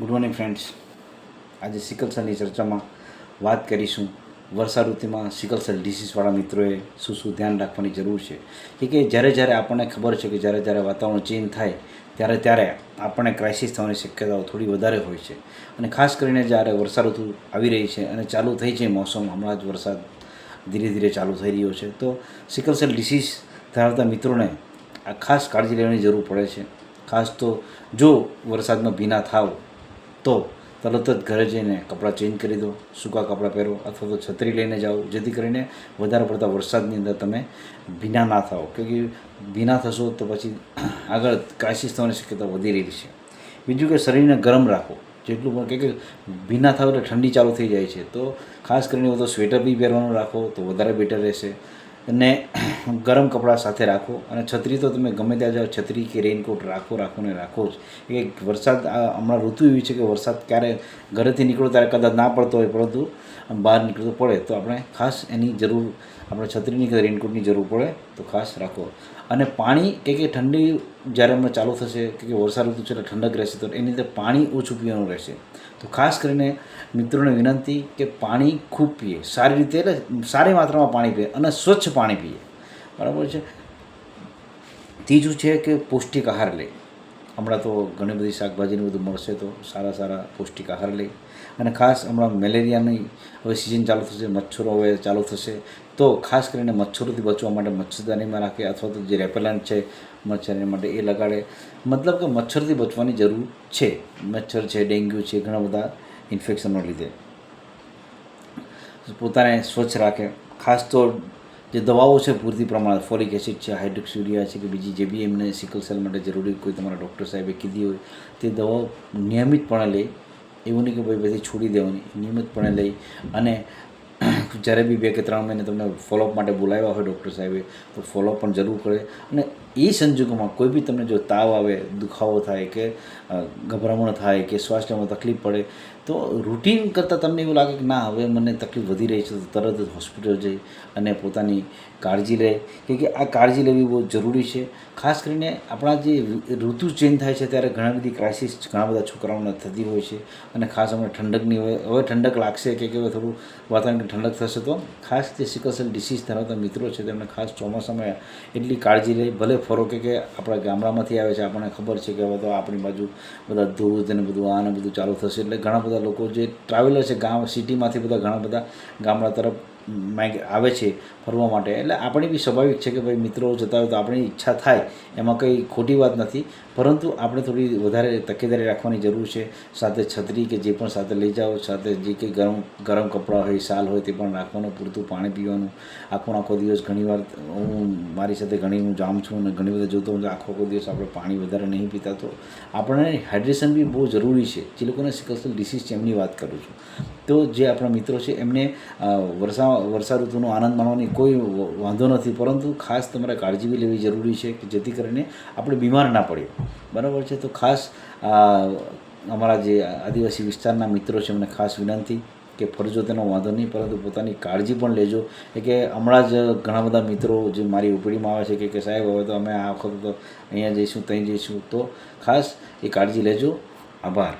Good morning friends. આજે sickle સેલની ચર્ચામાં વાત કરીશું વર્ષા ઋતુમાં સિકલ સેલ ડિસીઝવાળા મિત્રોએ શું ધ્યાન રાખવાની જરૂર છે કે જ્યારે આપણને ખબર છે કે જ્યારે વાતાવરણ ચેન્જ થાય ત્યારે આપણને ક્રાઇસિસ થવાની શક્યતાઓ થોડી વધારે હોય છે. અને ખાસ કરીને જ્યારે વર્ષા ઋતુ આવી રહી છે અને ચાલુ થઈ છે મોસમ, હમણાં જ વરસાદ ધીરે ધીરે ચાલુ થઈ રહ્યો છે, તો સિકલ સેલ ડિસીઝ ધરાવતા મિત્રોને આ ખાસ કાળજી લેવાની જરૂર પડે છે. ખાસ તો જો વરસાદમાં ભીના થાવ તો તરત જ ઘરે જઈને કપડાં ચેન્જ કરી દો, સૂકા કપડાં પહેરો અથવા તો છત્રી લઈને જાઓ, જેથી કરીને વધારે પડતા વરસાદની અંદર તમે ભીના ના થાઓ. કે ભીના થશો તો પછી આગળ ક્રાઇસિસ થવાની શક્યતા વધી રહી છે. બીજું કે શરીરને ગરમ રાખો, જેટલું પણ કે ભીના થાવ એટલે ઠંડી ચાલુ થઈ જાય છે, તો ખાસ કરીને તો સ્વેટર બી પહેરવાનું રાખો તો વધારે બેટર રહેશે. અને ગરમ કપડાં સાથે રાખો. અને છત્રી તો તમે ગમે ત્યાં જાઓ, છત્રી કે રેઇનકોટ રાખો ને રાખો જ. એ વરસાદ હમણાં ઋતુ એવી છે કે વરસાદ ક્યારે ઘરેથી નીકળો ત્યારે કદાચ ના પડતો હોય, પરંતુ બહાર નીકળતો પડે તો આપણે ખાસ એની જરૂર, આપણે છત્રીની કે રેઇનકોટની જરૂર પડે તો ખાસ રાખો. અને પાણી કે ઠંડી જ્યારે હમણાં ચાલુ થશે કે વર્ષા ઋતુ છે એટલે ઠંડક રહેશે, તો એની અંદર પાણી ઓછું પીવાનું રહેશે. તો ખાસ કરીને મિત્રોને વિનંતી કે પાણી ખૂબ પીએ, સારી રીતે એટલે સારી માત્રામાં પાણી પીએ અને સ્વચ્છ પાણી પીએ, બરાબર છે. ત્રીજું છે કે પૌષ્ટિક આહાર લે. હમણાં તો ઘણી બધી શાકભાજીનું બધું મળશે, તો સારા પૌષ્ટિક આહાર લે. અને ખાસ હમણાં મેલેરિયાની હવે સિઝન ચાલુ થશે, મચ્છરો હવે ચાલુ થશે, તો ખાસ કરીને મચ્છરોથી બચવા માટે મચ્છરદાનીમાં રાખે અથવા તો જે રેપેલન્ટ છે મચ્છરને માટે એ લગાડે. મતલબ કે મચ્છરથી બચવાની જરૂર છે. મચ્છર છે, ડેન્ગ્યુ છે, ઘણા બધા ઇન્ફેક્શનનો લીધે પોતાને સ્વચ્છ રાખે. ખાસ તો જે દવાઓ છે પૂરતી પ્રમાણે, ફોલિક એસિડ છે, હાઇડ્રોક્સિયુરિયા છે કે બીજી જે બી એમને સિકલ સેલ માટે જરૂરી કોઈ તમારા ડૉક્ટર સાહેબે કીધી હોય તે દવાઓ નિયમિતપણે લે. એવું નહીં કે ભાઈ બધી છોડી દેવાની, નિયમિતપણે લઈ. અને જ્યારે બી 2 કે 3 મહિને તમને ફોલોઅપ માટે બોલાવ્યા હોય ડૉક્ટર સાહેબે, તો ફોલોઅપ પણ જરૂર કરે. અને એ સંજોગોમાં કોઈ બી તમને જો તાવ આવે, દુખાવો થાય કે ગભરામણ થાય કે શ્વાસ લેવામાં તકલીફ પડે, તો રૂટીન કરતાં તમને એવું લાગે કે ના હવે મને તકલીફ વધી રહી છે, તો તરત જ હોસ્પિટલ જઈ અને પોતાની કાળજી લે. કે આ કાળજી લેવી બહુ જરૂરી છે. ખાસ કરીને આપણા જે ઋતુ ચેન્જ થાય છે ત્યારે ઘણા બધી ક્રાઇસિસ ઘણા બધા છોકરાઓને થતી હોય છે. અને ખાસ હમણાં ઠંડકની હવે ઠંડક લાગશે કે થોડું વાતાવરણ ઠંડક થશે, તો ખાસ જે સિકલ સેલ ડિસીઝ ધરાવતા મિત્રો છે તેમને ખાસ ચોમાસામાં એટલી કાળજી લે. ભલે ફરો કે આપણા ગામડામાંથી આવે છે, આપણને ખબર છે કે હવે તો આપણી બાજુ બધા ધોધ અને બધું આને બધું ચાલુ થશે, એટલે ઘણા બધા લોકો જે ટ્રાવેલર છે સિટીમાંથી બધા ઘણા બધા ગામડા તરફ આવે છે ફરવા માટે. એટલે આપણી બી સ્વાભાવિક છે કે ભાઈ મિત્રો જતા હોય તો આપણી ઈચ્છા થાય, એમાં કંઈ ખોટી વાત નથી, પરંતુ આપણે થોડી વધારે તકેદારી રાખવાની જરૂર છે. સાથે છત્રી કે જે પણ સાથે લઈ જાઓ, સાથે જે કંઈ ગરમ કપડાં હોય, શાલ હોય તે પણ રાખવાનું, પૂરતું પાણી પીવાનું. આખો દિવસ ઘણીવાર મારી સાથે હું જામ છું અને ઘણી બધા જોતો હું આખો દિવસ આપણે પાણી વધારે નહીં પીતા, તો આપણને હાઇડ્રેશન બી બહુ જરૂરી છે. જે લોકોને સિકલ સેલ ડિસીઝ છે એમની વાત કરું છું, તો જે આપણા મિત્રો છે એમને વર્ષા ઋતુનો આનંદ માણવાની કોઈ વાંધો નથી, પરંતુ ખાસ તમારે કાળજી બી લેવી જરૂરી છે કે જેથી કરીને આપણે બીમાર ના પડીએ, બરાબર છે. તો ખાસ અમારા જે આદિવાસી વિસ્તારના મિત્રો છે એમને ખાસ વિનંતી કે ફરજો તેનો વાંધો નહીં, પરંતુ પોતાની કાળજી પણ લેજો. કે હમણાં જ ઘણા બધા મિત્રો જે મારી ઉપડીમાં આવે છે કે સાહેબ હવે તો અમે આ વખત તો અહીંયા જઈશું, ત્યાં જઈશું, તો ખાસ એ કાળજી લેજો. આભાર.